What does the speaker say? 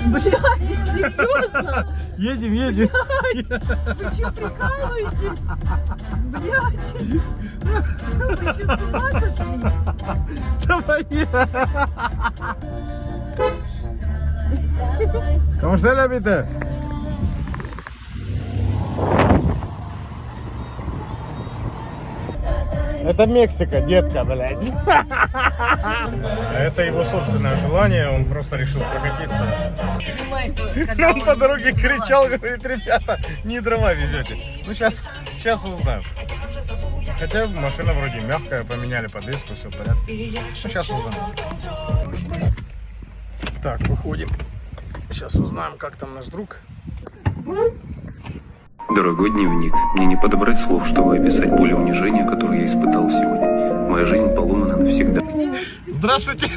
Блядь, серьезно? Едем. Вы что, прикалываетесь? Блядь. Вы что, с ума сошли? Давай. ¿Cómo se la viste? Это Мексика, детка, блядь. Это его собственное желание, он просто решил прокатиться. Он по дороге кричал, говорит, ребята, не дрова везете. Ну сейчас узнаем. Хотя машина вроде мягкая, поменяли подвеску, все в порядке. Ну сейчас узнаем. Так, выходим. Сейчас узнаем, как там наш друг. Дорогой дневник, мне не подобрать слов, чтобы описать боль и унижение, которое я испытал сегодня. Моя жизнь поломана навсегда. Здравствуйте!